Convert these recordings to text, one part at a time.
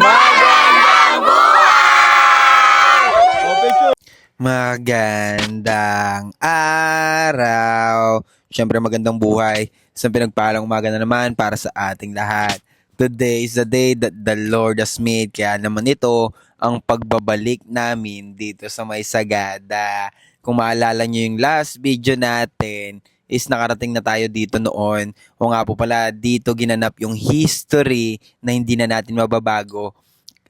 Magandang Magandang araw! Siyempre magandang buhay. Isang pinagpalang umaga na naman para sa ating lahat. Today is the day that the Lord has made. Kaya naman ito ang pagbabalik namin dito sa May Sagada. Kung maalala nyo yung last video natin, is nakarating na tayo dito noon. O nga po pala, dito ginanap yung history na hindi na natin mababago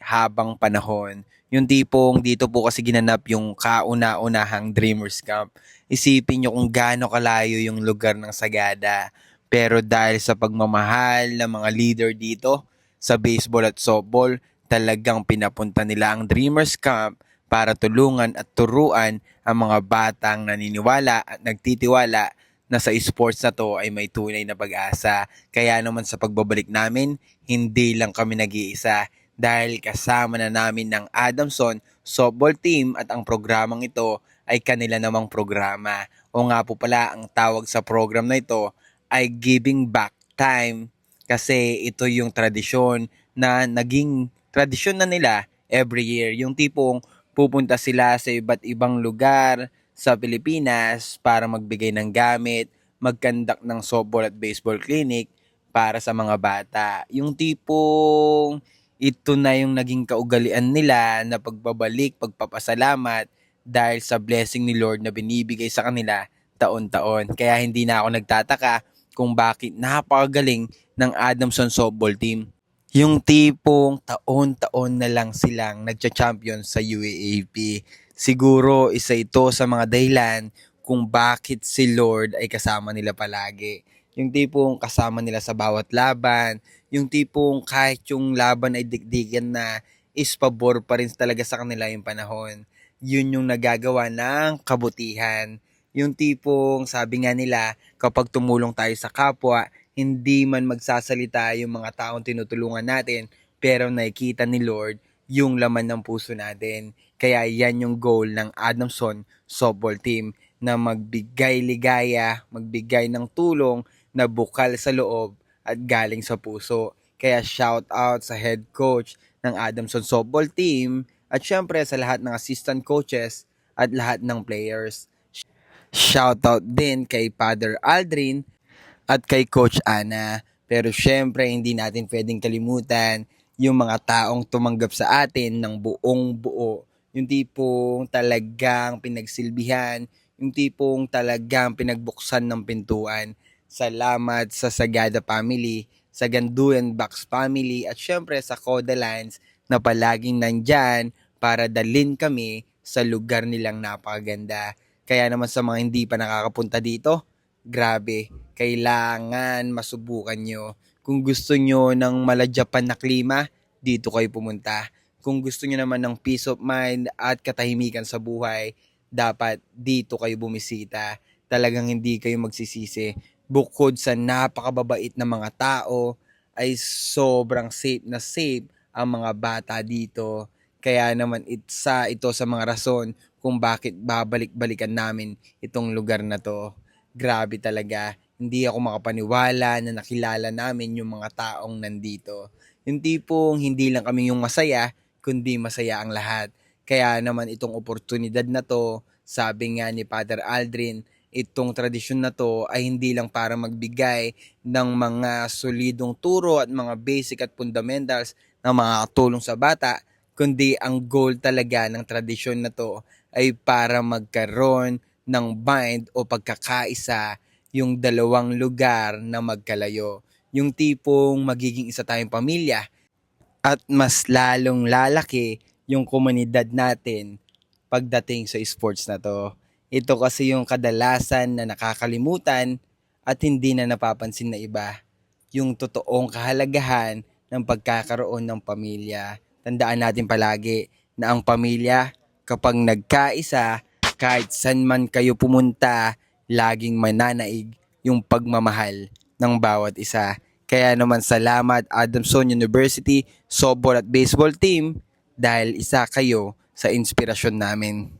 habang panahon. Yung tipong dito po kasi ginanap yung kauna-unahang Dreamers Camp. Isipin nyo kung gaano kalayo yung lugar ng Sagada. Pero dahil sa pagmamahal ng mga leader dito sa baseball at softball, talagang pinapunta nila ang Dreamers Camp para tulungan at turuan ang mga batang naniniwala at nagtitiwala na sa sports na to ay may tunay na pag-asa. Kaya naman sa pagbabalik namin, hindi lang kami nag-iisa dahil kasama na namin ng Adamson softball team at ang programang ito ay kanila namang programa. O nga po pala, ang tawag sa program na ito ay Giving Back Time kasi ito yung tradisyon na naging tradisyon na nila every year. Yung tipong pupunta sila sa iba't ibang lugar sa Pilipinas para magbigay ng gamit, mag-conduct ng softball at baseball clinic para sa mga bata. Yung tipong ito na yung naging kaugalian nila na pagbabalik, pagpapasalamat dahil sa blessing ni Lord na binibigay sa kanila taon-taon. Kaya hindi na ako nagtataka kung bakit napakagaling ng Adamson softball team. Yung tipong taon-taon na lang silang nagcha-champion sa UAAP. Siguro isa ito sa mga dahilan kung bakit si Lord ay kasama nila palagi. Yung tipong kasama nila sa bawat laban, yung tipong kahit yung laban ay digdigan na, is pabor pa rin talaga sa kanila yung panahon. Yun yung nagagawa ng kabutihan. Yung tipong sabi nga nila, kapag tumulong tayo sa kapwa, hindi man magsasalita yung mga taong tinutulungan natin, pero nakikita ni Lord yung laman ng puso natin. Kaya yan yung goal ng Adamson softball team na magbigay ligaya, magbigay ng tulong na bukal sa loob at galing sa puso. Kaya shout out sa head coach ng Adamson softball team at syempre sa lahat ng assistant coaches at lahat ng players. Shout out din kay Father Aldrin at kay Coach Ana. Pero syempre hindi natin pwedeng kalimutan yung mga taong tumanggap sa atin ng buong buo. Yung tipong talagang pinagsilbihan, yung tipong talagang pinagbuksan ng pintuan. Salamat sa Sagada family, sa Ganduyan Box family at syempre sa Coda Lines na palaging nandyan para dalin kami sa lugar nilang napakaganda. Kaya naman sa mga hindi pa nakakapunta dito, grabe, kailangan masubukan nyo. Kung gusto nyo ng mala-Japan na klima, dito kayo pumunta. Kung gusto nyo naman ng peace of mind at katahimikan sa buhay, dapat dito kayo bumisita. Talagang hindi kayo magsisisi. Bukod sa napakababait na mga tao, ay sobrang safe na safe ang mga bata dito. Kaya naman ito sa mga rason kung bakit babalik-balikan namin itong lugar na to. Grabe talaga. Hindi ako makapaniwala na nakilala namin yung mga taong nandito. Yung tipong hindi lang kami yung masaya, kundi masaya ang lahat. Kaya naman itong oportunidad na to, sabi nga ni Father Aldrin, itong tradisyon na to ay hindi lang para magbigay ng mga solidong turo at mga basic at fundamentals na makakatulong sa bata, kundi ang goal talaga ng tradisyon na to ay para magkaroon ng bind o pagkakaisa yung dalawang lugar na magkalayo. Yung tipong magiging isa tayong pamilya at mas lalong lalaki yung komunidad natin pagdating sa sports na to. Ito kasi yung kadalasan na nakakalimutan at hindi na napapansin na iba. Yung totoong kahalagahan ng pagkakaroon ng pamilya. Tandaan natin palagi na ang pamilya kapag nagkaisa, kahit saan man kayo pumunta, laging mananaig yung pagmamahal ng bawat isa. Kaya naman salamat Adamson University Softball at Baseball Team dahil isa kayo sa inspirasyon namin.